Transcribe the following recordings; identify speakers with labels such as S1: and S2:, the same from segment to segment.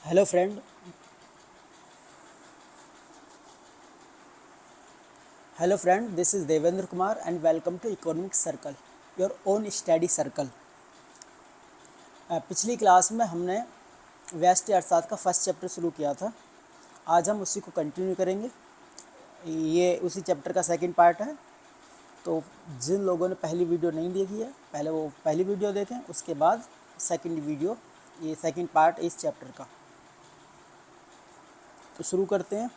S1: Hello friend, this is Devendra Kumar and welcome to Economic Circle, your own study circle. पिछली class में हमने व्यष्टि अर्थशास्त्र का फर्स्ट चैप्टर शुरू किया था। आज हम उसी को कंटिन्यू करेंगे। ये उसी चैप्टर का सेकंड पार्ट है। तो जिन लोगों ने पहली वीडियो नहीं देखी है, पहले वो पहली वीडियो देखें, उसके बाद सेकंड वीडियो, ये सेकंड पार्ट इस चैप्टर का। तो शुरू करते हैं।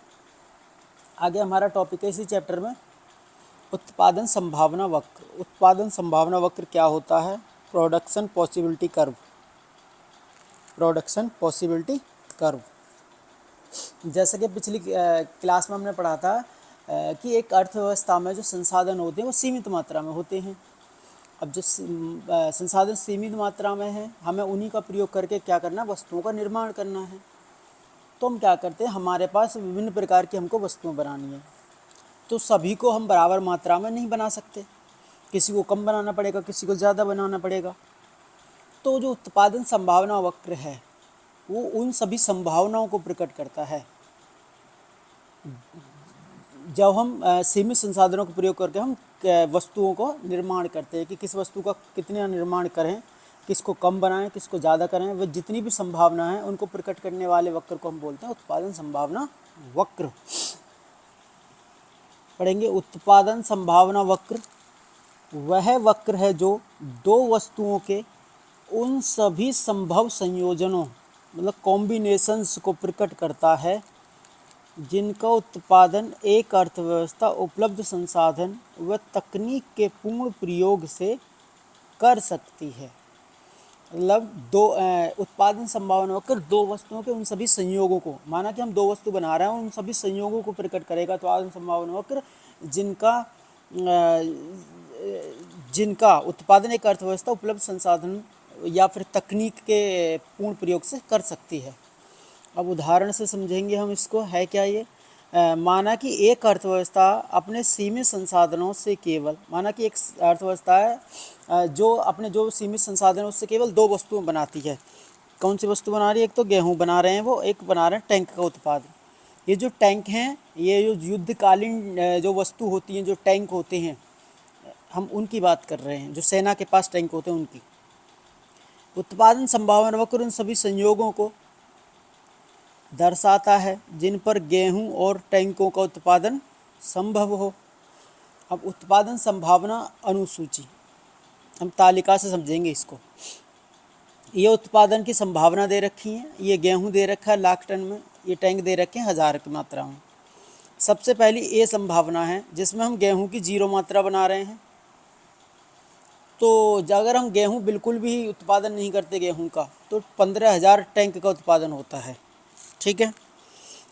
S1: आगे हमारा टॉपिक है इसी चैप्टर में उत्पादन संभावना वक्र। उत्पादन संभावना वक्र क्या होता है? Production possibility curve. Production possibility curve, जैसे कि पिछली क्लास में हमने पढ़ा था कि एक अर्थव्यवस्था में जो संसाधन होते हैं वो सीमित मात्रा में होते हैं। अब जो संसाधन सीमित मात्रा में है, हमें उन्हीं का प्रयोग करके क्या करना, वस्तुओं का निर्माण करना है। तो हम क्या करते हैं, हमारे पास विभिन्न प्रकार की हमको वस्तुएं बनानी है, तो सभी को हम बराबर मात्रा में नहीं बना सकते। किसी को कम बनाना पड़ेगा, किसी को ज़्यादा बनाना पड़ेगा। तो जो उत्पादन संभावना वक्र है वो उन सभी संभावनाओं को प्रकट करता है। जब हम सीमित संसाधनों का प्रयोग करके हम वस्तुओं को निर्माण करते हैं कि किस वस्तु का कितना निर्माण करें, किसको कम बनाएं, किसको ज़्यादा करें, वह जितनी भी संभावना है उनको प्रकट करने वाले वक्र को हम बोलते हैं उत्पादन संभावना वक्र। पढ़ेंगे उत्पादन संभावना वक्र वह वक्र है जो दो वस्तुओं के उन सभी संभव संयोजनों मतलब कॉम्बिनेशंस को प्रकट करता है जिनका उत्पादन एक अर्थव्यवस्था उपलब्ध संसाधन व तकनीक के पूर्ण प्रयोग से कर सकती है। मतलब दो उत्पादन संभावना वक्र दो वस्तुओं के उन सभी संयोगों को, माना कि हम दो वस्तु बना रहे हैं, उन सभी संयोगों को प्रकट करेगा उत्पादन संभावना वक्र जिनका उत्पादन एक अर्थव्यवस्था उपलब्ध संसाधन या फिर तकनीक के पूर्ण प्रयोग से कर सकती है। अब उदाहरण से समझेंगे हम इसको। है क्या ये? माना कि एक अर्थव्यवस्था अपने सीमित संसाधनों से केवल, माना कि एक अर्थव्यवस्था है जो अपने जो सीमित संसाधन है उससे केवल दो वस्तुएं बनाती है। कौन सी वस्तु बना रही है? एक तो गेहूँ बना रहे हैं वो, एक बना रहे हैं टैंक का उत्पादन। ये जो टैंक हैं, ये जो युद्धकालीन जो वस्तु होती हैं, जो टैंक होते हैं, हम उनकी बात कर रहे हैं, जो सेना के पास टैंक होते हैं उनकी। उत्पादन संभावना वक्र उन सभी संयोगों को दर्शाता है जिन पर गेहूं और टैंकों का उत्पादन संभव हो। अब उत्पादन संभावना अनुसूची हम तालिका से समझेंगे इसको। ये उत्पादन की संभावना दे रखी है, ये गेहूं दे रखा है लाख टन में, ये टैंक दे रखे हैं 1000 की मात्रा में। सबसे पहली ये संभावना है जिसमें हम गेहूं की 0 मात्रा बना रहे हैं। तो अगर हम गेहूं बिल्कुल भी उत्पादन नहीं करते गेहूं का, तो 15,000 टैंक का उत्पादन होता है। ठीक है।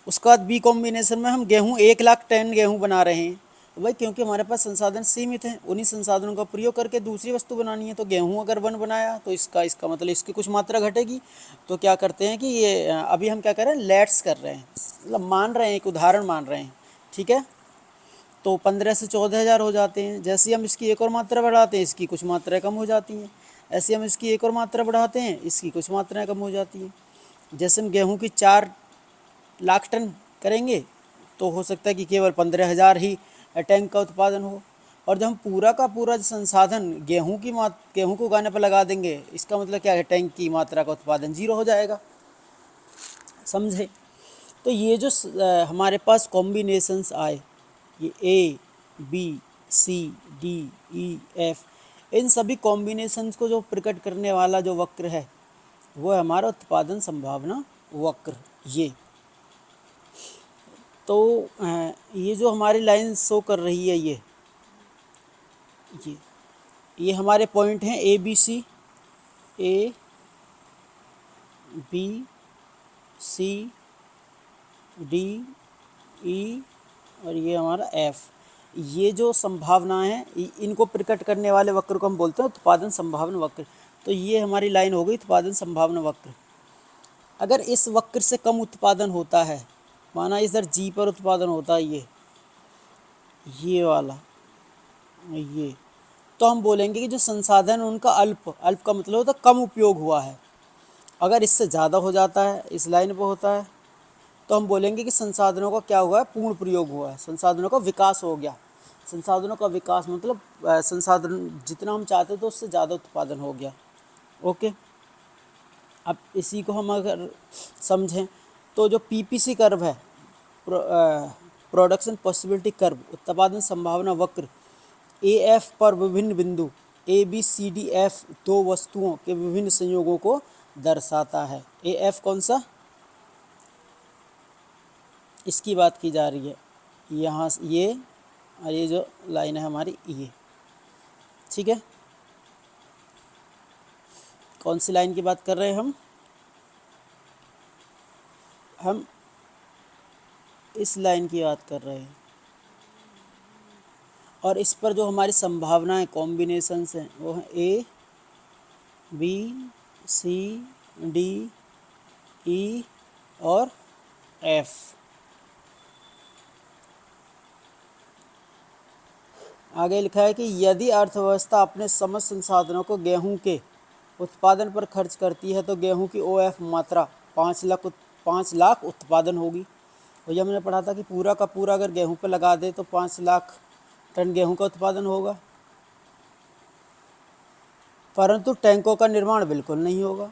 S1: उसके बाद बी कॉम्बिनेशन में हम गेहूं 1,00,000 टन गेहूं बना रहे हैं। तो भाई क्योंकि हमारे पास संसाधन सीमित हैं, उन्हीं संसाधनों का प्रयोग करके दूसरी वस्तु बनानी है। तो गेहूं अगर 1 बनाया तो इसका मतलब इसकी कुछ मात्रा घटेगी। तो क्या करते हैं कि ये अभी हम क्या कर रहे हैं, लेट्स कर रहे हैं, मतलब मान रहे हैं, एक उदाहरण मान रहे हैं। ठीक है। तो 15 से 14,000 हो जाते हैं। जैसे ही हम इसकी एक और मात्रा बढ़ाते हैं, इसकी कुछ मात्राएँ कम हो जाती हैं। ऐसे हम इसकी एक और मात्रा बढ़ाते हैं, इसकी कुछ मात्राएँ कम हो जाती हैं। जैसे हम गेहूँ की 4,00,000 टन करेंगे तो हो सकता है कि केवल 15,000 ही टैंक का उत्पादन हो। और जब हम पूरा का पूरा संसाधन गेहूं को उगाने पर लगा देंगे, इसका मतलब क्या है, टैंक की मात्रा का उत्पादन 0 हो जाएगा। समझे? तो ये जो हमारे पास कॉम्बिनेशंस आए, ये A B C D E F, इन सभी कॉम्बिनेशंस को जो प्रकट करने वाला जो वक्र है वो है हमारा उत्पादन संभावना वक्र। तो ये जो हमारी लाइन शो कर रही है, ये हमारे पॉइंट हैं A B C, A B C D E और ये हमारा एफ। ये जो संभावनाएं हैं इनको प्रकट करने वाले वक्र को हम बोलते हैं उत्पादन संभावना वक्र। तो ये हमारी लाइन हो गई उत्पादन संभावना वक्र। अगर इस वक्र से कम उत्पादन होता है, माना इधर जी पर उत्पादन होता है, ये वाला, ये, तो हम बोलेंगे कि जो संसाधन उनका अल्प का मतलब होता है कम उपयोग हुआ है। अगर इससे ज़्यादा हो जाता है, इस लाइन पर होता है, तो हम बोलेंगे कि संसाधनों का क्या हुआ है, पूर्ण प्रयोग हुआ है, संसाधनों का विकास हो गया। संसाधनों का विकास मतलब संसाधन जितना हम चाहते थे उससे ज़्यादा उत्पादन हो गया। ओके, अब इसी को हम अगर समझें तो जो पीपीसी कर्व है, प्रोडक्शन पॉसिबिलिटी कर्व, उत्पादन संभावना वक्र, ए एफ पर विभिन्न बिंदु A B C D F दो वस्तुओं के विभिन्न संयोगों को दर्शाता है। ए एफ कौन सा, इसकी बात की जा रही है, यहाँ ये और ये जो लाइन है हमारी ये, ठीक है। कौन सी लाइन की बात कर रहे हैं हम इस लाइन की बात कर रहे हैं। और इस पर जो हमारी संभावनाएं कॉम्बिनेशंस हैं वो हैं A B C D E और एफ। आगे लिखा है कि यदि अर्थव्यवस्था अपने समस्त संसाधनों को गेहूं के उत्पादन पर खर्च करती है तो गेहूं की ओएफ मात्रा 5 लाख उत्पादन होगी। और जब मैंने पढ़ा था कि पूरा का पूरा अगर गेहूं पर लगा दे तो 5 लाख टन गेहूं का उत्पादन होगा, परंतु टैंकों का निर्माण बिल्कुल नहीं होगा।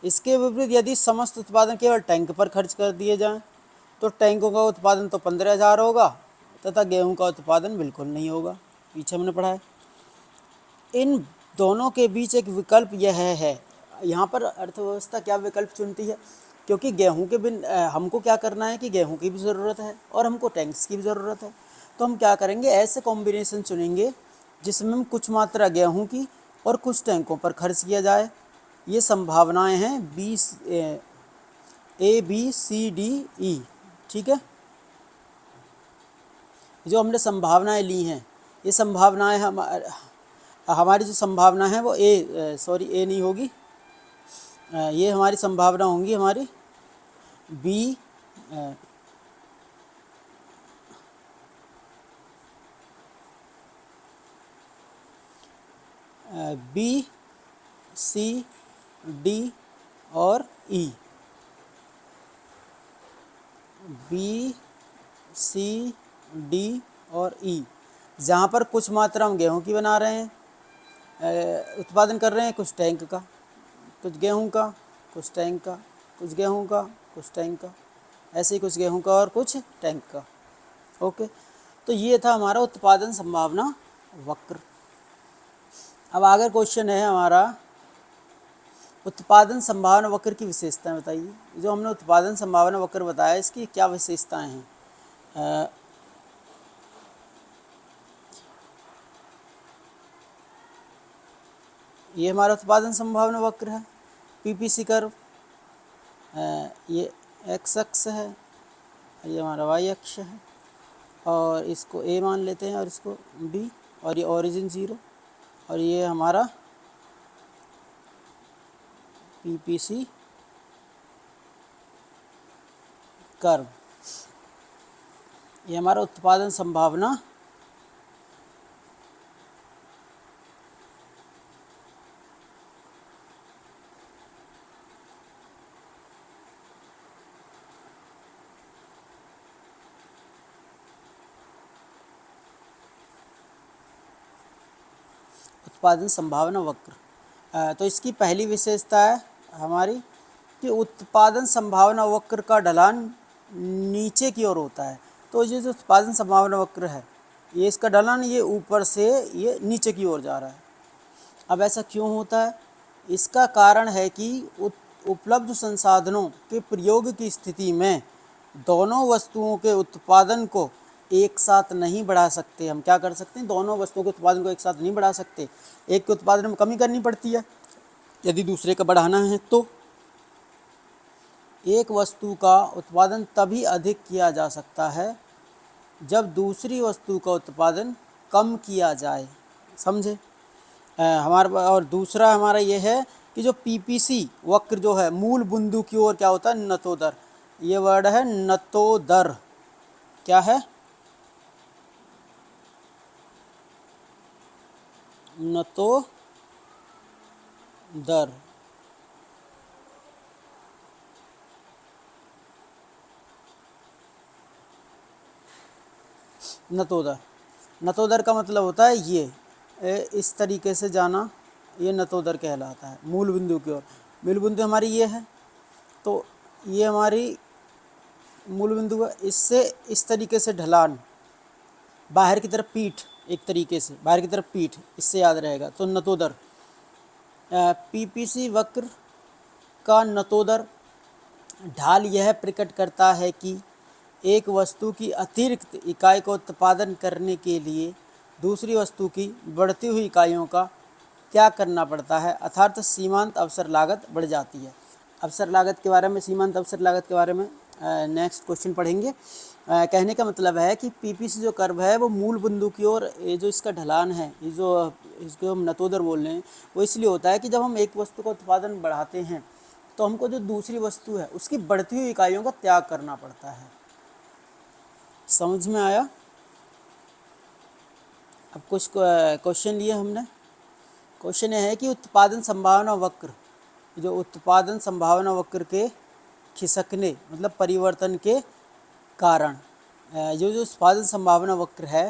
S1: इसके विपरीत यदि समस्त उत्पादन केवल टैंक पर खर्च कर दिए जाएं तो टैंकों का उत्पादन तो 15,000 होगा तथा गेहूं का उत्पादन बिल्कुल नहीं होगा। पीछे हमने पढ़ा है। इन दोनों के बीच एक विकल्प यह है, यहाँ पर अर्थव्यवस्था क्या विकल्प चुनती है, क्योंकि गेहूं के बिन हमको क्या करना है कि गेहूं की भी ज़रूरत है और हमको टैंक्स की भी ज़रूरत है। तो हम क्या करेंगे, ऐसे कॉम्बिनेशन चुनेंगे जिसमें हम कुछ मात्रा गेहूं की और कुछ टैंकों पर खर्च किया जाए। ये संभावनाएं हैं ए बी सी डी ई, ठीक है। जो हमने संभावनाएं ली हैं, ये संभावनाएं हमारी जो संभावना है वो ए नहीं होगी, ये हमारी संभावना होंगी हमारी बी बी सी डी और ई। बी सी डी और ई, जहाँ पर कुछ मात्रा हम गेहूं की बना रहे हैं, उत्पादन कर रहे हैं, कुछ टैंक का, कुछ गेहूं का, कुछ टैंक का, कुछ गेहूं का, कुछ टैंक का, ऐसे ही कुछ गेहूं का और कुछ टैंक का। ओके, तो ये था हमारा उत्पादन संभावना वक्र। अब आगे क्वेश्चन है हमारा, उत्पादन संभावना वक्र की विशेषताएं बताइए। जो हमने उत्पादन संभावना वक्र बताया इसकी क्या विशेषताएं हैं। ये हमारा उत्पादन संभावना वक्र है, पीपीसी कर्व। ये एक्स अक्ष है, ये हमारा वाई अक्ष है, और इसको ए मान लेते हैं और इसको बी, और ये ओरिजिन 0, और ये हमारा पीपीसी कर्व। ये हमारा उत्पादन संभावना उत्पादन संभावना वक्र। तो इसकी पहली विशेषता है हमारी कि उत्पादन संभावना वक्र का ढलान नीचे की ओर होता है। तो ये जो उत्पादन संभावना वक्र है, ये इसका ढलान ये ऊपर से ये नीचे की ओर जा रहा है। अब ऐसा क्यों होता है? इसका कारण है कि उपलब्ध संसाधनों के प्रयोग की स्थिति में दोनों वस्तुओं के उत्पादन को एक साथ नहीं बढ़ा सकते। हम क्या कर सकते हैं, दोनों वस्तुओं के उत्पादन को एक साथ नहीं बढ़ा सकते। एक के उत्पादन में कमी करनी पड़ती है यदि दूसरे का बढ़ाना है। तो एक वस्तु का उत्पादन तभी अधिक किया जा सकता है जब दूसरी वस्तु का उत्पादन कम किया जाए, समझे। हमारा और दूसरा हमारा ये है कि जो पीपीसी वक्र जो है मूल बिंदु की ओर क्या होता है, नतोदर। ये वर्ड है नतोदर, क्या है, नतोदर। नतोदर। नतोदर का मतलब होता है ये इस तरीके से जाना, ये नतोदर कहलाता है, मूल बिंदु की ओर। मूल बिंदु हमारी ये है, तो ये हमारी मूल बिंदु है, इससे इस तरीके से ढलान, बाहर की तरफ पीठ, एक तरीके से बाहर की तरफ पीठ, इससे याद रहेगा। तो नतोदर, पीपीसी वक्र का नतोदर ढाल यह प्रकट करता है कि एक वस्तु की अतिरिक्त इकाई का उत्पादन करने के लिए दूसरी वस्तु की बढ़ती हुई इकाइयों का त्याग करना पड़ता है, अर्थात सीमांत अवसर लागत बढ़ जाती है। अवसर लागत के बारे में, सीमांत अवसर लागत के बारे में नेक्स्ट क्वेश्चन पढ़ेंगे। कहने का मतलब है कि पीपीसी जो कर्व है वो मूल बिंदु की ओर, ये जो इसका ढलान है, ये जो इसको हम नतोदर बोल रहे हैं, वो इसलिए होता है कि जब हम एक वस्तु का उत्पादन बढ़ाते हैं तो हमको जो दूसरी वस्तु है उसकी बढ़ती हुई इकाइयों का त्याग करना पड़ता है। समझ में आया? अब कुछ क्वेश्चन लिए हमने। क्वेश्चन ये है कि उत्पादन संभावना वक्र, जो उत्पादन संभावना वक्र के खिसकने मतलब परिवर्तन के कारण, जो उत्पादन संभावना वक्र है,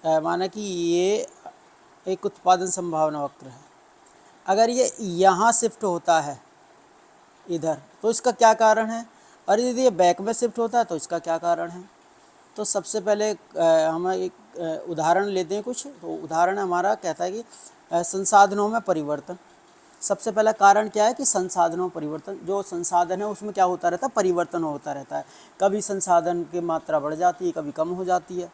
S1: माना कि ये एक उत्पादन संभावना वक्र है, अगर ये यहाँ शिफ्ट होता है इधर तो इसका क्या कारण है, और यदि ये बैक में शिफ्ट होता है तो इसका क्या कारण है। तो सबसे पहले हम एक उदाहरण लेते हैं कुछ। तो उदाहरण हमारा कहता है कि संसाधनों में परिवर्तन। सबसे पहला कारण क्या है कि संसाधनों में परिवर्तन, जो संसाधन है उसमें क्या होता रहता है, परिवर्तन होता रहता है। कभी संसाधन की मात्रा बढ़ जाती है, कभी कम हो जाती है,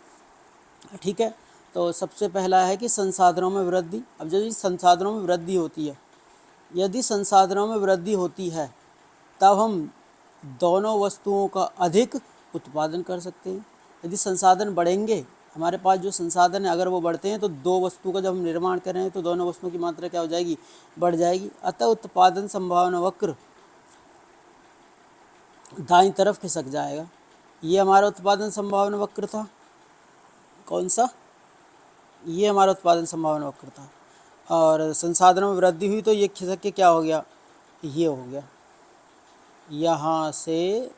S1: ठीक है। तो सबसे पहला है कि संसाधनों में वृद्धि। अब यदि संसाधनों में वृद्धि होती है, यदि संसाधनों में वृद्धि होती है तब हम दोनों वस्तुओं का अधिक उत्पादन कर सकते हैं। यदि संसाधन बढ़ेंगे, हमारे पास जो संसाधन है अगर वो बढ़ते हैं तो दो वस्तु का जब हम निर्माण कर रहे हैं तो दोनों वस्तुओं की मात्रा क्या हो जाएगी, बढ़ जाएगी। अतः उत्पादन संभावना वक्र दाईं तरफ खिसक जाएगा। ये हमारा उत्पादन संभावना वक्र था। कौन सा? ये हमारा उत्पादन संभावना वक्र था। और संसाधनों में वृद्धि हुई तो ये खिसक के क्या हो गया, ये हो गया, यहाँ से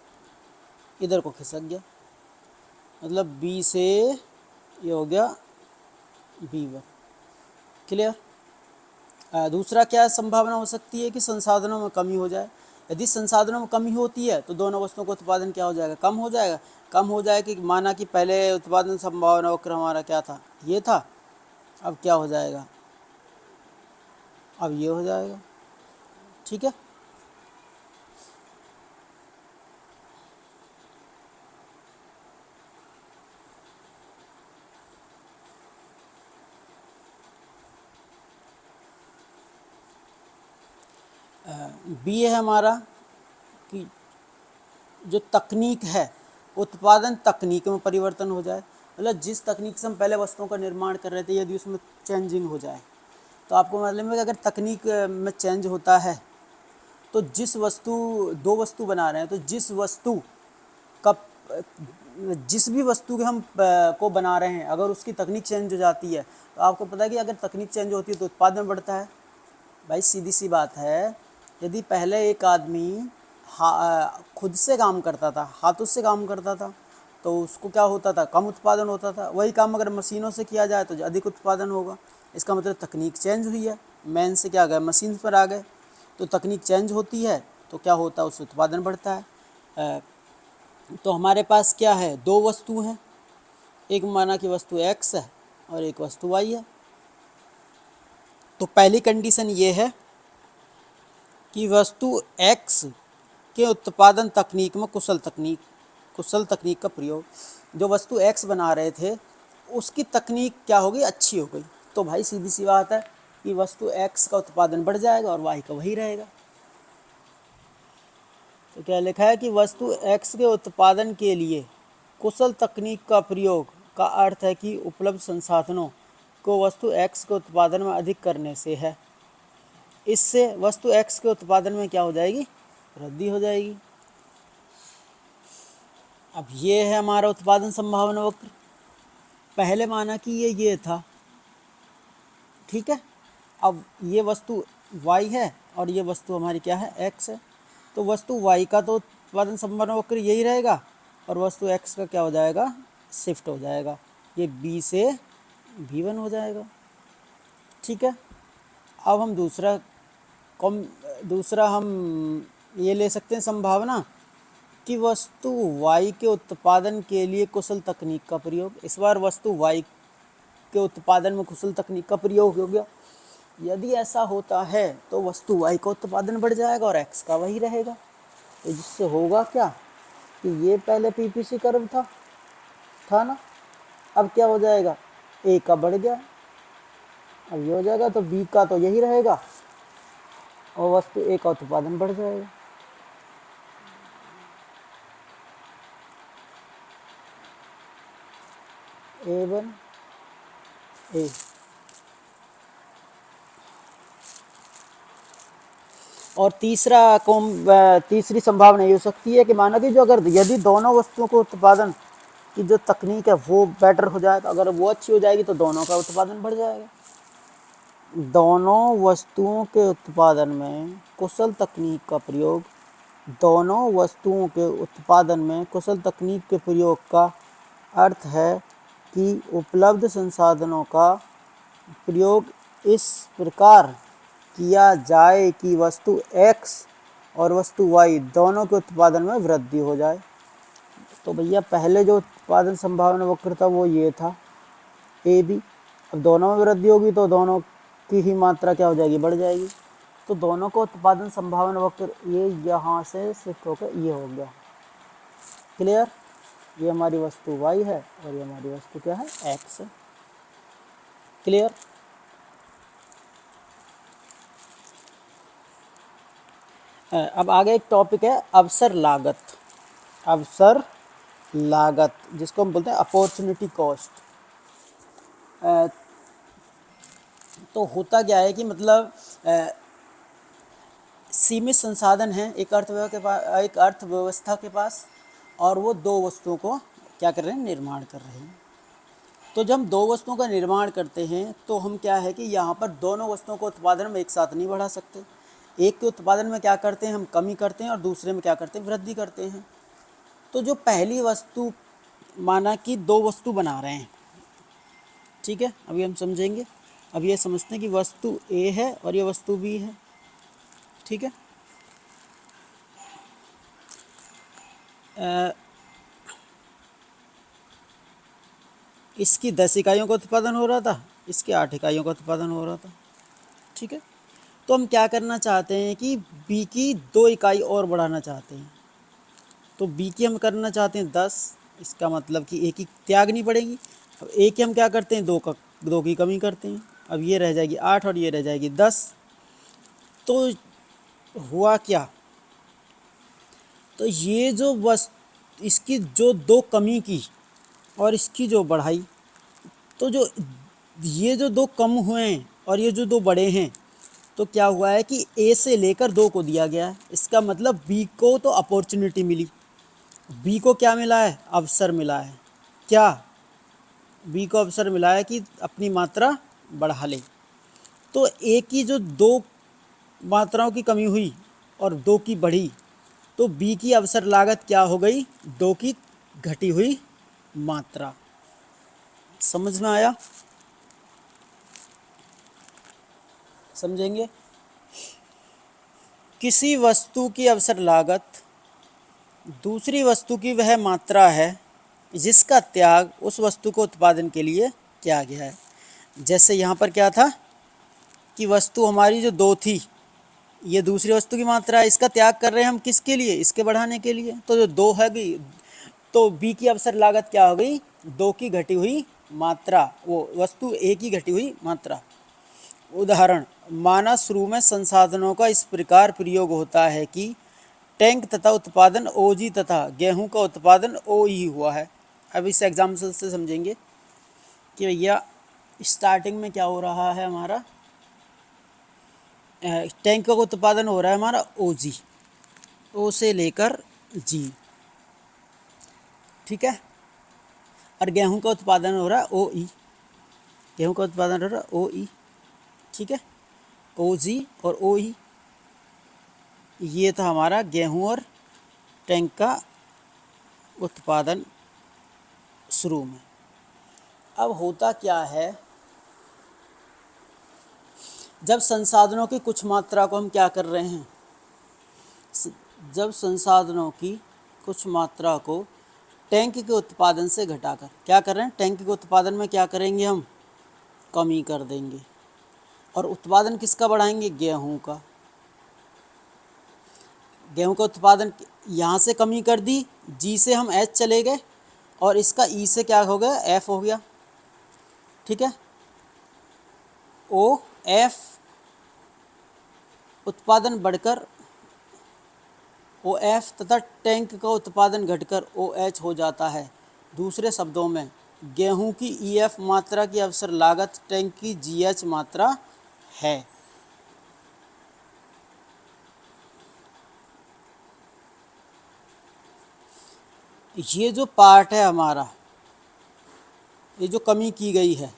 S1: इधर को खिसक गया, मतलब बी से ये हो गया B1। क्लियर? दूसरा क्या संभावना हो सकती है कि संसाधनों में कमी हो जाए। यदि संसाधनों में कमी होती है तो दोनों वस्तुओं का उत्पादन क्या हो जाएगा, कम हो जाएगा। कम हो जाए कि माना कि पहले उत्पादन संभावना वक्र हमारा क्या था, ये था, अब क्या हो जाएगा, अब ये हो जाएगा, ठीक है। बी है हमारा कि जो तकनीक है, उत्पादन तकनीक में परिवर्तन हो जाए, मतलब जिस तकनीक से हम पहले वस्तुओं का निर्माण कर रहे थे यदि उसमें चेंजिंग हो जाए। तो आपको मालूम है कि अगर तकनीक में चेंज होता है तो जिस वस्तु, दो वस्तु बना रहे हैं तो जिस वस्तु का, जिस भी वस्तु के हम को बना रहे हैं अगर उसकी तकनीक चेंज हो जाती है तो आपको पता है कि अगर तकनीक चेंज होती है तो उत्पादन बढ़ता है। भाई सीधी सी बात है, यदि पहले एक आदमी खुद से काम करता था, हाथों से काम करता था, तो उसको क्या होता था, कम उत्पादन होता था। वही काम अगर मशीनों से किया जाए तो अधिक उत्पादन होगा। इसका मतलब तकनीक चेंज हुई है, मैन से क्या गए, मशीन पर आ गए। तो तकनीक चेंज होती है तो क्या होता है, उससे उत्पादन बढ़ता है। तो हमारे पास क्या है, दो वस्तु हैं, एक माना कि वस्तु X है और एक वस्तु Y है। तो पहली कंडीशन ये है कि वस्तु X के उत्पादन तकनीक में कुशल तकनीक का प्रयोग, जो वस्तु X बना रहे थे उसकी तकनीक क्या हो गई, अच्छी हो गई। तो भाई सीधी सी बात है कि वस्तु X का उत्पादन बढ़ जाएगा और Y का वही रहेगा। तो क्या लिखा है कि वस्तु X के उत्पादन के लिए कुशल तकनीक का प्रयोग का अर्थ है कि उपलब्ध संसाधनों को वस्तु X के उत्पादन में अधिक करने से है। इससे वस्तु X के उत्पादन में क्या हो जाएगी, वृद्धि हो जाएगी। अब ये है हमारा उत्पादन संभावना वक्र। पहले माना कि ये था, ठीक है। अब ये वस्तु Y है और ये वस्तु हमारी क्या है, X है। तो वस्तु Y का तो उत्पादन संभावना वक्र यही रहेगा और वस्तु X का क्या हो जाएगा, शिफ्ट हो जाएगा। ये बी से V1 हो जाएगा। ठीक है, अब हम दूसरा हम ये ले सकते हैं संभावना कि वस्तु y के उत्पादन के लिए कुशल तकनीक का प्रयोग। इस बार वस्तु y के उत्पादन में कुशल तकनीक का प्रयोग हो गया। यदि ऐसा होता है तो वस्तु y का उत्पादन बढ़ जाएगा और x का वही रहेगा। तो जिससे होगा क्या कि ये पहले पीपीसी कर्व था ना, अब क्या हो जाएगा, a का बढ़ गया, अब ये हो जाएगा, तो b का तो यही रहेगा और वस्तु a का उत्पादन बढ़ जाएगा। A1 A। और तीसरी संभावना ये हो सकती है कि माना कि यदि दोनों वस्तुओं को उत्पादन की जो तकनीक है वो बेटर हो जाए, तो अगर वो अच्छी हो जाएगी तो दोनों का उत्पादन बढ़ जाएगा। दोनों वस्तुओं के उत्पादन में कुशल तकनीक का प्रयोग, दोनों वस्तुओं के उत्पादन में कुशल तकनीक के प्रयोग का अर्थ है कि उपलब्ध संसाधनों का प्रयोग इस प्रकार किया जाए कि वस्तु x और वस्तु y दोनों के उत्पादन में वृद्धि हो जाए। तो भैया पहले जो उत्पादन संभावना वक्र था वो ये था ए बी, अब दोनों में वृद्धि होगी तो दोनों की ही मात्रा क्या हो जाएगी, बढ़ जाएगी। तो दोनों को उत्पादन संभावना वक्र ये यहाँ से शिफ्ट होकर ये हो गया। क्लियर, ये हमारी वस्तु y है और ये हमारी वस्तु क्या है, x है। क्लियर। अब आगे एक टॉपिक है अवसर लागत। अवसर लागत जिसको हम बोलते हैं अपॉर्चुनिटी कॉस्ट। तो होता क्या है कि मतलब सीमित संसाधन हैं एक अर्थव्यवस्था के पास, और वो दो वस्तुओं को क्या कर रहे हैं, निर्माण कर रहे हैं। तो जब हम दो वस्तुओं का निर्माण करते हैं तो हम क्या है कि यहाँ पर दोनों वस्तुओं को उत्पादन में एक साथ नहीं बढ़ा सकते। एक के उत्पादन में क्या करते हैं, हम कमी करते हैं, और दूसरे में क्या करते हैं, वृद्धि करते हैं। तो जो पहली वस्तु, माना कि दो वस्तु बना रहे हैं, ठीक है, अभी हम समझेंगे। अब ये समझते हैं कि वस्तु ए है और ये वस्तु बी है, ठीक है। इसकी 10 इकाइयों का उत्पादन हो रहा था, इसके 8 इकाइयों का उत्पादन हो रहा था, ठीक है। तो हम क्या करना चाहते हैं कि बी की 2 इकाई और बढ़ाना चाहते हैं। तो बी की हम करना चाहते हैं 10, इसका मतलब कि ए की त्यागनी पड़ेगी। अब ए की हम क्या करते हैं, 2 की कमी करते हैं। अब ये रह जाएगी 8 और ये रह जाएगी 10। तो हुआ क्या, तो ये जो इसकी जो 2 कमी की और इसकी जो बढ़ाई, तो जो ये जो 2 कम हुए हैं और ये जो 2 बड़े हैं, तो क्या हुआ है कि ए से लेकर 2 को दिया गया है। इसका मतलब बी को तो अपॉर्चुनिटी मिली, बी को क्या मिला है, अवसर मिला है। क्या, बी को अवसर मिला है कि अपनी मात्रा बढ़ा ले। तो ए की जो 2 मात्राओं की कमी हुई और 2 की बढ़ी, तो बी की अवसर लागत क्या हो गई, 2 की घटी हुई मात्रा। समझ में आया, समझेंगे। किसी वस्तु की अवसर लागत दूसरी वस्तु की वह मात्रा है जिसका त्याग उस वस्तु को उत्पादन के लिए किया गया है। जैसे यहाँ पर क्या था कि वस्तु हमारी जो 2 थी, ये दूसरी वस्तु की मात्रा है, इसका त्याग कर रहे हैं हम किसके लिए, इसके बढ़ाने के लिए। तो जो 2 है गई, तो बी की अवसर लागत क्या हो गई, 2 की घटी हुई मात्रा, वो वस्तु ए की घटी हुई मात्रा। उदाहरण, माना शुरू में संसाधनों का इस प्रकार प्रयोग होता है कि टैंक तथा उत्पादन ओजी तथा गेहूं का उत्पादन ओई हुआ है। अब इस एग्जाम्पल से समझेंगे कि भैया स्टार्टिंग में क्या हो रहा है, हमारा टैंक का उत्पादन हो रहा है हमारा ओजी, ओ से लेकर जी, ठीक है। और गेहूं का उत्पादन हो रहा है ओ ई, गेहूं का उत्पादन हो रहा है ओ ई, ठीक है, ओ जी और ओ ई। ये था हमारा गेहूं और टैंक का उत्पादन शुरू में। अब होता क्या है, जब संसाधनों की कुछ मात्रा को हम क्या कर रहे हैं, जब संसाधनों की कुछ मात्रा को टैंक के उत्पादन से घटाकर क्या कर रहे हैं, टैंक के उत्पादन में क्या करेंगे, हम कमी कर देंगे। और उत्पादन किसका बढ़ाएंगे, गेहूं का। गेहूं का उत्पादन यहाँ से कमी कर दी, जी से हम एच चले गए, और इसका ई से क्या हो गया, एफ हो गया। ठीक है, ओ एफ उत्पादन बढ़कर ओ एफ तथा टैंक का उत्पादन घटकर ओ एच हो जाता है। दूसरे शब्दों में गेहूं की ई एफ मात्रा की अवसर लागत टैंक की जी एच मात्रा है। ये जो पार्ट है हमारा, ये जो कमी की गई है,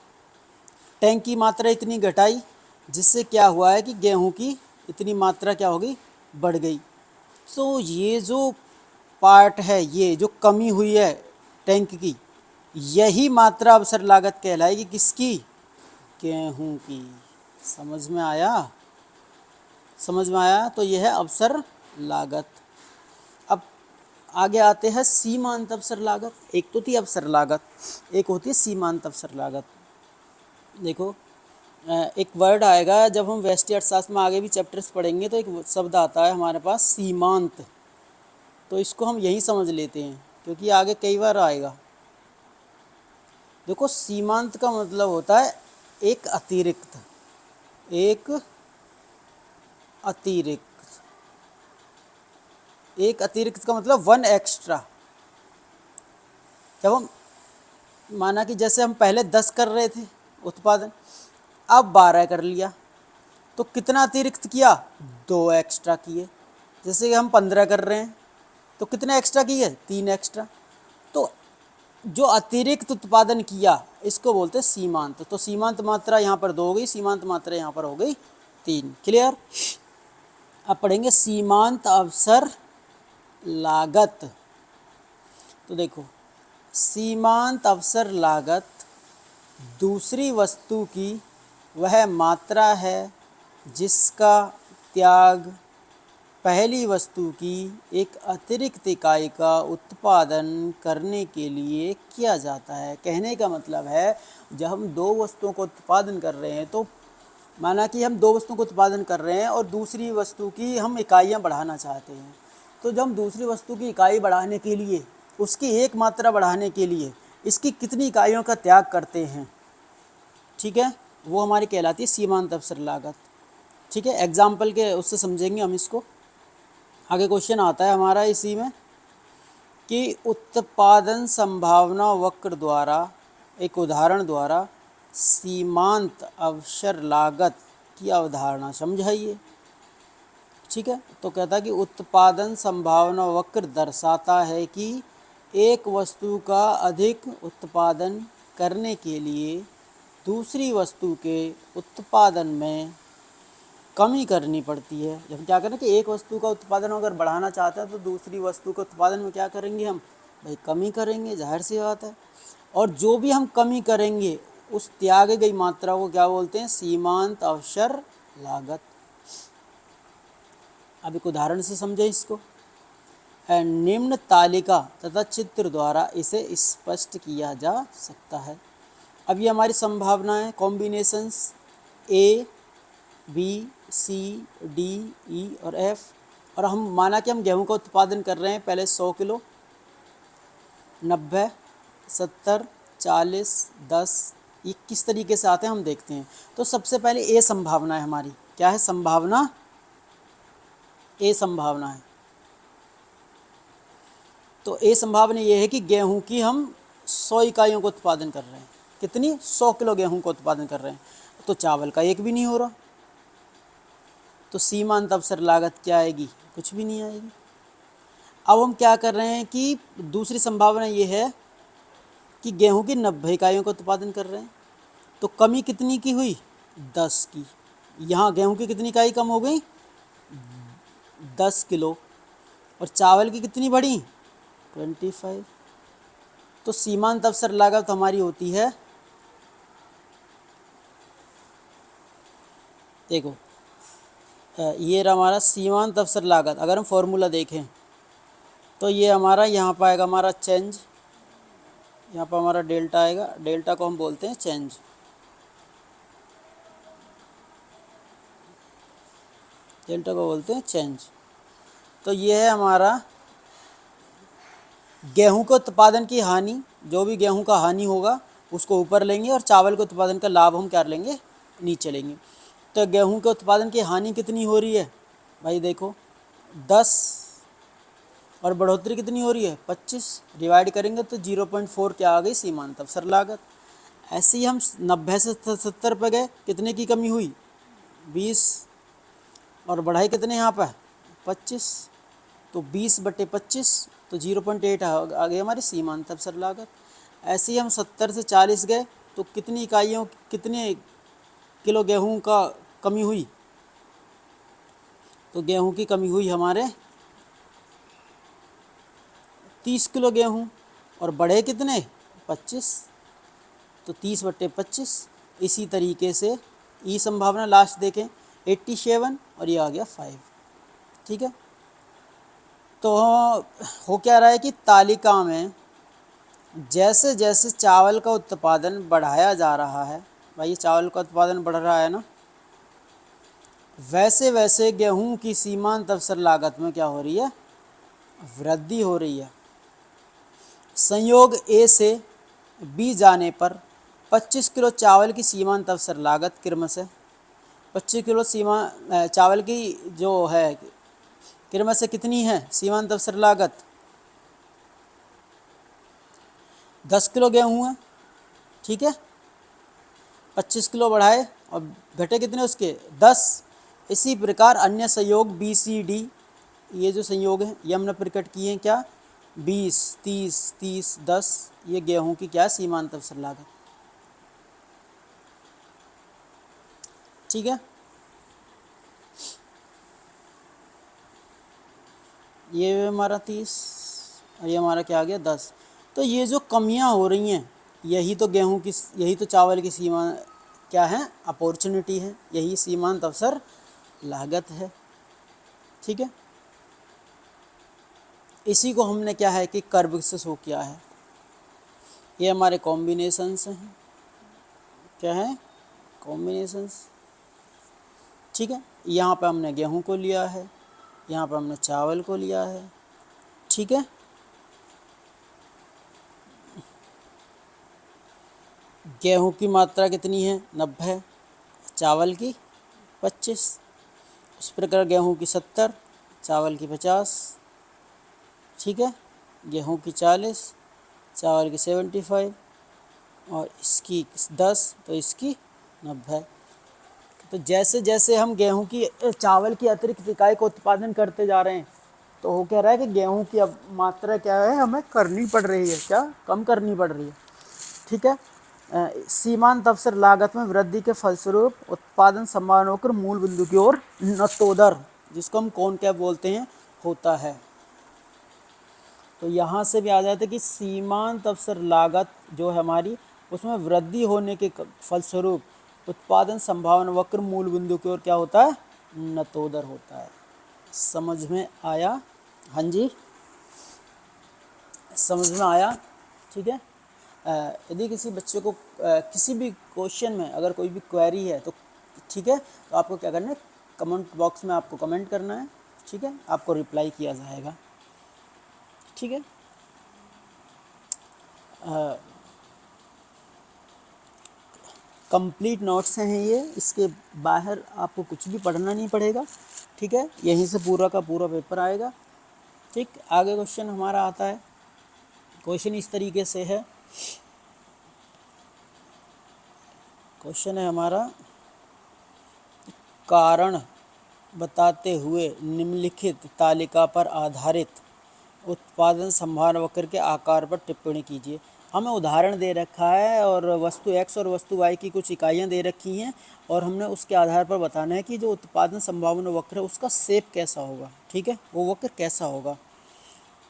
S1: टैंक की मात्रा इतनी घटाई, जिससे क्या हुआ है कि गेहूं की इतनी मात्रा क्या होगी, बढ़ गई। तो ये जो पार्ट है, ये जो कमी हुई है टैंक की, यही मात्रा अवसर लागत कहलाएगी, किसकी, गेहूं की। समझ में आया, समझ में आया। तो यह है अवसर लागत। अब आगे आते हैं सीमांत अवसर लागत। एक तो थी अवसर लागत, एक होती है सीमांत अवसर लागत। देखो, एक वर्ड आएगा जब हम व्यष्टि अर्थशास्त्र में आगे भी चैप्टर्स पढ़ेंगे, तो एक शब्द आता है हमारे पास, सीमांत। तो इसको हम यही समझ लेते हैं, क्योंकि आगे कई बार आएगा। देखो, सीमांत का मतलब होता है एक अतिरिक्त, एक अतिरिक्त, एक अतिरिक्त का मतलब वन एक्स्ट्रा। जब हम माना कि जैसे हम पहले 10 कर रहे थे उत्पादन, अब 12 कर लिया, तो कितना अतिरिक्त किया, 2 एक्स्ट्रा किए। जैसे कि हम 15 कर रहे हैं, तो कितने एक्स्ट्रा किए, 3 एक्स्ट्रा। तो जो अतिरिक्त उत्पादन किया, इसको बोलते हैं सीमांत। तो सीमांत मात्रा यहाँ पर 2 हो गई, सीमांत मात्रा यहाँ पर हो गई 3। क्लियर। अब पढ़ेंगे सीमांत अवसर लागत। तो देखो, सीमांत अवसर लागत दूसरी वस्तु की वह मात्रा है जिसका त्याग पहली वस्तु की एक अतिरिक्त इकाई का उत्पादन करने के लिए किया जाता है। कहने का मतलब है, जब हम 2 वस्तुओं को उत्पादन कर रहे हैं, तो माना कि हम 2 वस्तुओं को उत्पादन कर रहे हैं और दूसरी वस्तु की हम इकाइयाँ बढ़ाना चाहते हैं। तो जब हम दूसरी वस्तु की इकाई बढ़ाने के लिए, उसकी एक मात्रा बढ़ाने के लिए इसकी कितनी इकाइयों का त्याग करते हैं, ठीक है, वो हमारी कहलाती है सीमांत अवसर लागत। ठीक है, एग्जाम्पल के उससे समझेंगे हम इसको। आगे क्वेश्चन आता है हमारा इसी में कि उत्पादन संभावना वक्र द्वारा, एक उदाहरण द्वारा सीमांत अवसर लागत की अवधारणा समझाइए। ठीक है, तो कहता है कि उत्पादन संभावना वक्र दर्शाता है कि एक वस्तु का अधिक उत्पादन करने के लिए दूसरी वस्तु के उत्पादन में कमी करनी पड़ती है। जब क्या करें कि एक वस्तु का उत्पादन अगर बढ़ाना चाहते हैं, तो दूसरी वस्तु के उत्पादन में क्या करेंगे, हम भाई कमी करेंगे, जाहिर सी बात है। और जो भी हम कमी करेंगे, उस त्यागे गई मात्रा को क्या बोलते हैं, सीमांत अवसर लागत। अब एक उदाहरण से समझे इसको। निम्न तालिका तथा चित्र द्वारा इसे स्पष्ट किया जा सकता है। अब ये हमारी संभावनाएं, combinations A B C D E और एफ। और हम माना कि हम गेहूं का उत्पादन कर रहे हैं, पहले 100 किलो, 90, 70, 40, 10, ये किस तरीके से आते हैं हम देखते हैं। तो सबसे पहले ए संभावना है हमारी, क्या है संभावना, ए संभावना है। तो ए संभावना ये है कि गेहूं की हम 100 इकाइयों का उत्पादन कर रहे हैं। कितनी, 100 किलो गेहूं का उत्पादन कर रहे हैं, तो चावल का एक भी नहीं हो रहा। तो सीमांत अवसर लागत क्या आएगी, कुछ भी नहीं आएगी। अब हम क्या कर रहे हैं कि दूसरी संभावना ये है कि गेहूं की 90 इकाइयों का उत्पादन कर रहे हैं, तो कमी कितनी की हुई, 10 की। यहाँ गेहूं की कितनी इकाई कम हो गई, 10 किलो। और चावल की कितनी बढ़ी, 25। तो सीमांत अवसर लागत हमारी होती है देखो ये रहा हमारा सीमांत अवसर लागत। अगर हम फॉर्मूला देखें तो ये हमारा यहाँ पर आएगा हमारा चेंज, यहाँ पर हमारा डेल्टा आएगा, डेल्टा को हम बोलते हैं चेंज। डेल्टा को बोलते हैं चेंज। तो ये है हमारा गेहूं के उत्पादन की हानि, जो भी गेहूं का हानि होगा उसको ऊपर लेंगे और चावल के उत्पादन का लाभ हम क्या लेंगे, नीचे लेंगे। तो गेहूं के उत्पादन की हानि कितनी हो रही है भाई, देखो 10 और बढ़ोतरी कितनी हो रही है 25, डिवाइड करेंगे तो 0.4 क्या आ गई, सीमांत अवसर लागत। ऐसे ही हम 90 से 70 पे गए, कितने की कमी हुई 20, और बढ़ाई कितने यहाँ पर 25, तो 20/25 तो 0.8 आ गई हमारी सीमांत अवसर लागत। ऐसे ही हम 70 से 40 गए तो कितनी इकाइयों, कितने किलो गेहूं का कमी हुई, तो गेहूं की कमी हुई हमारे 30 किलो गेहूं, और बढ़े कितने 25, तो 30/25। इसी तरीके से ई संभावना लास्ट देखें 87 और ये आ गया 5। ठीक है, तो हो क्या रहा है कि तालिका में जैसे जैसे चावल का उत्पादन बढ़ाया जा रहा है, भाई चावल का उत्पादन बढ़ रहा है ना, वैसे वैसे गेहूं की सीमांत अवसर लागत में क्या हो रही है, वृद्धि हो रही है। संयोग ए से बी जाने पर 25 किलो चावल की सीमांत अवसर लागत क्रमशः 25 किलो चावल की जो है क्रमशः कितनी है सीमांत अवसर लागत, 10 किलो गेहूँ है, ठीक है, 25 किलो बढ़ाए और घटे कितने उसके 10। इसी प्रकार अन्य संयोग बी सी डी, ये जो संयोग हैं ये हमने प्रकट किए हैं क्या, 20, 30, 30, 10, ये गेहूं की क्या सीमांत अवसर लागत। ठीक है, ये हमारा 30 और ये हमारा क्या आ गया 10। तो ये जो कमियां हो रही हैं यही तो गेहूं की, यही तो चावल की सीमा क्या है, अपॉर्चुनिटी है, यही सीमांत अवसर लागत है। ठीक है, इसी को हमने क्या है कि कर्व से शो किया है। ये हमारे कॉम्बिनेशंस हैं, क्या है कॉम्बिनेशंस। ठीक है, यहाँ पे हमने गेहूं को लिया है, यहाँ पे हमने चावल को लिया है। ठीक है, गेहूं की मात्रा कितनी है 90, चावल की 25, उस प्रकार गेहूं की 70, चावल की 50। ठीक है, गेहूं की 40, चावल की 75 और इसकी 10, तो इसकी 90। तो जैसे जैसे हम गेहूं की चावल की अतिरिक्त इकाई का उत्पादन करते जा रहे हैं तो हो क्या रहा है कि गेहूं की अब मात्रा क्या है हमें करनी पड़ रही है, क्या कम करनी पड़ रही है। ठीक है, सीमांत अवसर लागत में वृद्धि के फलस्वरूप उत्पादन समान होकर मूल बिंदु की ओर नतोदर, जिसको हम कॉनकेव बोलते हैं, होता है। तो यहाँ से भी आ जाता है कि सीमांत अवसर लागत जो है हमारी, उसमें वृद्धि होने के फलस्वरूप उत्पादन संभावना वक्र मूल बिंदु की ओर क्या होता है, नतोदर होता है। समझ में आया, हाँ जी समझ में आया। ठीक है, यदि किसी बच्चे को किसी भी क्वेश्चन में अगर कोई भी क्वेरी है तो ठीक है, तो आपको क्या करना है, कमेंट बॉक्स में आपको कमेंट करना है। ठीक है, आपको रिप्लाई किया जाएगा। ठीक है, कंप्लीट नोट्स हैं ये, इसके बाहर आपको कुछ भी पढ़ना नहीं पड़ेगा। ठीक है, यहीं से पूरा का पूरा पेपर आएगा। ठीक, आगे क्वेश्चन हमारा आता है, क्वेश्चन इस तरीके से है, क्वेश्चन है हमारा, कारण बताते हुए निम्नलिखित तालिका पर आधारित उत्पादन संभावना वक्र के आकार पर टिप्पणी कीजिए। हमें उदाहरण दे रखा है और वस्तु x और वस्तु y की कुछ इकाइयाँ दे रखी हैं और हमने उसके आधार पर बताना है कि जो उत्पादन संभावना वक्र है उसका शेप कैसा होगा। ठीक है, वो वक्र कैसा होगा।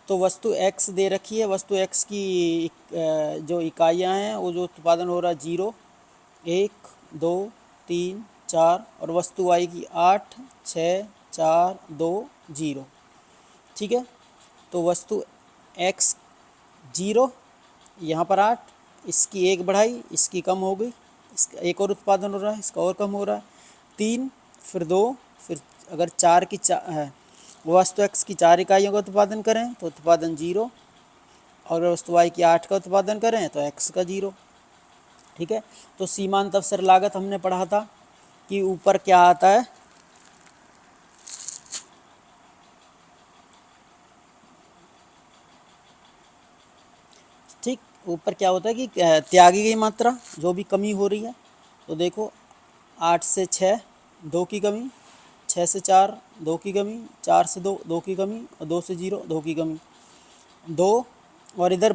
S1: तो वस्तु x दे रखी है, वस्तु x की जो इकाइयाँ हैं वो जो उत्पादन हो रहा है 0, 1, 2, 3, 4 और वस्तु आएगी 8 6 4 2 0। ठीक है, तो वस्तु x 0, यहाँ पर 8, इसकी 1 बढ़ाई, इसकी कम हो गई, इसका एक और उत्पादन हो रहा है, इसका और कम हो रहा है, 3 फिर 2 फिर अगर 4 की है वस्तु x की 4 इकाइयों का उत्पादन करें तो उत्पादन 0, और अगर वस्तु y की 8 का उत्पादन करें तो x का 0। ठीक है, तो सीमांत अवसर लागत हमने पढ़ा था कि ऊपर क्या आता है, ठीक, ऊपर क्या होता है कि त्यागी गई मात्रा जो भी कमी हो रही है, तो देखो 8 से 6 2 की कमी, 6 से 4 2 की कमी, 4 से 2 2 की कमी, और 2 से 0 2 की कमी, 2, और इधर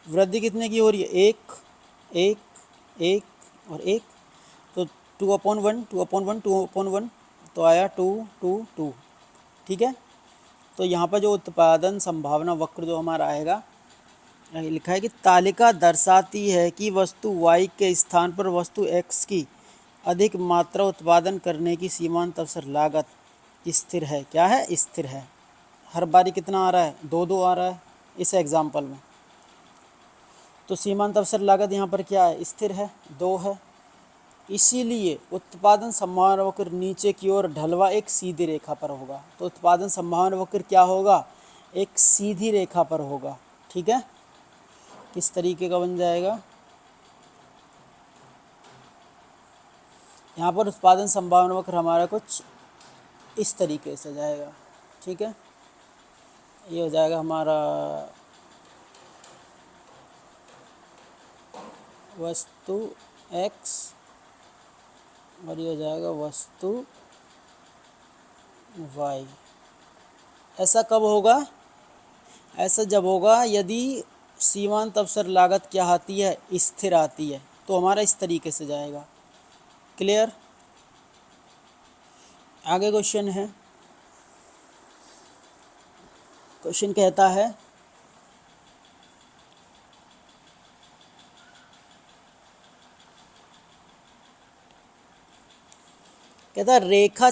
S1: वृद्धि कितने की हो रही है, 1 1 1 और 1, तो 2/1 2/1 2/1, तो आया 2 2 2। ठीक है, तो यहाँ पर जो उत्पादन संभावना वक्र जो हमारा आएगा, लिखा है कि तालिका दर्शाती है कि वस्तु y के स्थान पर वस्तु x की अधिक मात्रा उत्पादन करने की सीमांत अवसर लागत स्थिर है। क्या है, स्थिर है। हर बारी कितना आ रहा है, 2 2 आ रहा है इस एग्जाम्पल में, तो सीमांत अवसर लागत यहाँ पर क्या है, स्थिर है, 2 है। इसीलिए उत्पादन संभावना वक्र नीचे की ओर ढलवा एक सीधी रेखा पर होगा। तो उत्पादन संभावना वक्र क्या होगा, एक सीधी रेखा पर होगा। ठीक है, किस तरीके का बन जाएगा, यहाँ पर उत्पादन संभावना वक्र हमारा कुछ इस तरीके से जाएगा। ठीक है, ये हो जाएगा हमारा वस्तु x, और ये हो जाएगा वस्तु y। ऐसा कब होगा, ऐसा जब होगा यदि सीमांत अवसर लागत क्या आती है, स्थिर आती है, तो हमारा इस तरीके से जाएगा। क्लियर। आगे क्वेश्चन है, क्वेश्चन कहता है रेखा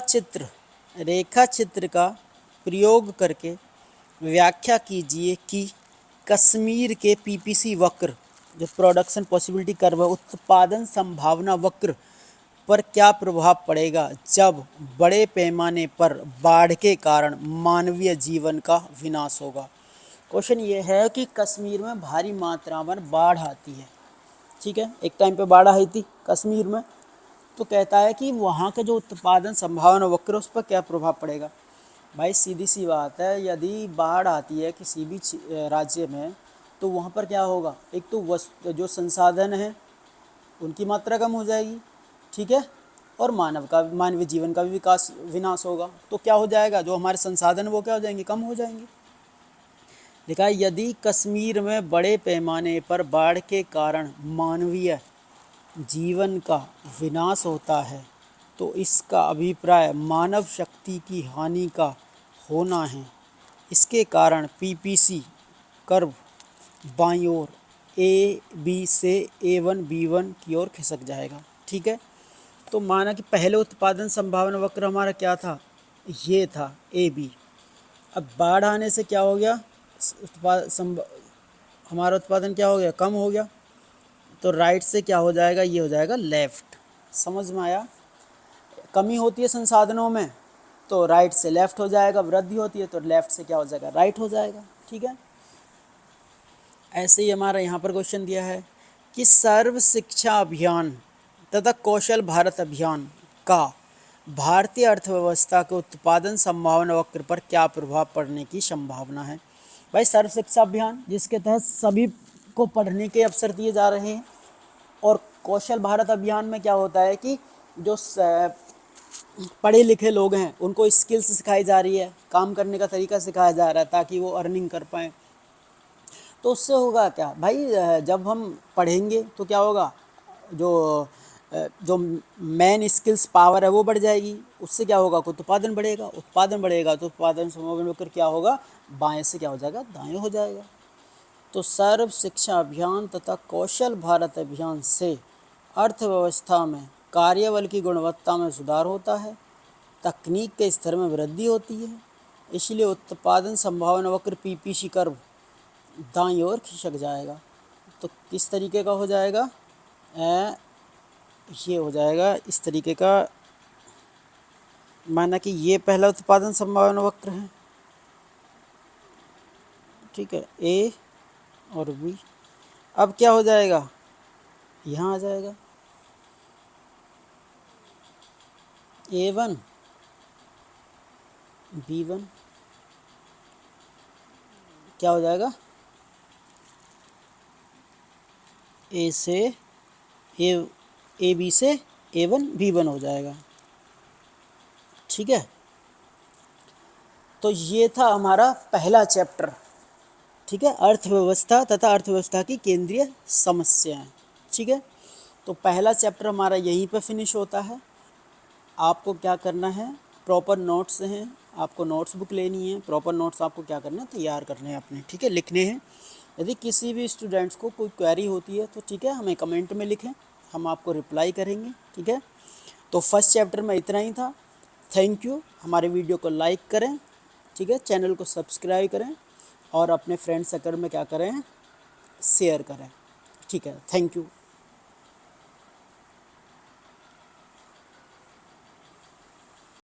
S1: चित्र का प्रयोग करके व्याख्या कीजिए कि कश्मीर के पीपीसी वक्र जो प्रोडक्शन पॉसिबिलिटी कर्व, उत्पादन संभावना वक्र पर क्या प्रभाव पड़ेगा जब बड़े पैमाने पर बाढ़ के कारण मानवीय जीवन का विनाश होगा। क्वेश्चन ये है कि कश्मीर में भारी मात्रा में बाढ़ आती है। ठीक है, एक टाइम पे बाढ़ आई थी कश्मीर में, तो कहता है कि वहाँ का जो उत्पादन संभावना वक्र उस पर क्या प्रभाव पड़ेगा। भाई सीधी सी बात है, यदि बाढ़ आती है किसी भी राज्य में, तो वहाँ पर क्या होगा, एक तो जो संसाधन है उनकी मात्रा कम हो जाएगी। ठीक है, और मानवीय जीवन का भी विनाश होगा। तो क्या हो जाएगा, जो हमारे संसाधन वो क्या हो जाएंगे, कम हो जाएंगे। लिखा है यदि कश्मीर में बड़े पैमाने पर बाढ़ के कारण मानवीय जीवन का विनाश होता है तो इसका अभिप्राय मानव शक्ति की हानि का होना है। इसके कारण पीपीसी कर्व बाईं ओर ए बी से A1 B1 की ओर खिसक जाएगा। ठीक है, तो माना कि पहले उत्पादन संभावना वक्र हमारा क्या था, ये था AB। अब बाढ़ आने से क्या हो गया, हमारा उत्पादन क्या हो गया, कम हो गया, तो राइट से क्या हो जाएगा, ये हो जाएगा लेफ़्ट। समझ में आया। कमी होती है संसाधनों में तो राइट से लेफ़्ट हो जाएगा, वृद्धि होती है तो लेफ़्ट से क्या हो जाएगा, राइट हो जाएगा। ठीक है, ऐसे ही हमारा यहाँ पर क्वेश्चन दिया है कि सर्व शिक्षा अभियान तथा कौशल भारत अभियान का भारतीय अर्थव्यवस्था के उत्पादन संभावना वक्र पर क्या प्रभाव पड़ने की संभावना है। भाई सर्व शिक्षा अभियान जिसके तहत सभी को पढ़ने के अवसर दिए जा रहे हैं, और कौशल भारत अभियान में क्या होता है कि जो पढ़े लिखे लोग हैं उनको स्किल्स सिखाई जा रही है, काम करने का तरीका सिखाया जा रहा है ताकि वो अर्निंग कर पाएँ। तो उससे होगा क्या भाई, जब हम पढ़ेंगे तो क्या होगा, जो मेन स्किल्स पावर है वो बढ़ जाएगी। उससे क्या होगा, उत्पादन बढ़ेगा, उत्पादन बढ़ेगा तो उत्पादन संभावना होकर क्या होगा, बाएं से क्या हो जाएगा, दाएं हो जाएगा। तो सर्व शिक्षा अभियान तथा कौशल भारत अभियान से अर्थव्यवस्था में कार्यबल की गुणवत्ता में सुधार होता है, तकनीक के स्तर में वृद्धि होती है, इसलिए उत्पादन संभावना वक्र पीपीसी कर्व दाईं ओर खिसक जाएगा। तो किस तरीके का हो जाएगा? ये हो जाएगा इस तरीके का, माना कि ये पहला उत्पादन संभावना वक्र है, ठीक है, ए और बी। अब क्या हो जाएगा? यहाँ आ जाएगा A1 B1, क्या हो जाएगा? ए से ए बी से A1 B1 हो जाएगा, ठीक है। तो ये था हमारा पहला चैप्टर, ठीक है, अर्थव्यवस्था तथा अर्थव्यवस्था की केंद्रीय समस्याएं, ठीक है। तो पहला चैप्टर हमारा यहीं पर फिनिश होता है। आपको क्या करना है, प्रॉपर नोट्स हैं, आपको नोट्स बुक लेनी है, प्रॉपर नोट्स आपको क्या करना है, तैयार करने हैं अपने, ठीक है, लिखने हैं। यदि किसी भी स्टूडेंट्स को कोई क्वेरी होती है तो ठीक है, हमें कमेंट में लिखें, हम आपको रिप्लाई करेंगे, ठीक है। तो फर्स्ट चैप्टर में इतना ही था। Thank you. हमारे वीडियो को लाइक करें, ठीक है, चैनल को सब्सक्राइब करें और अपने फ्रेंड सर्कल में क्या करें, शेयर करें, ठीक है। Thank you.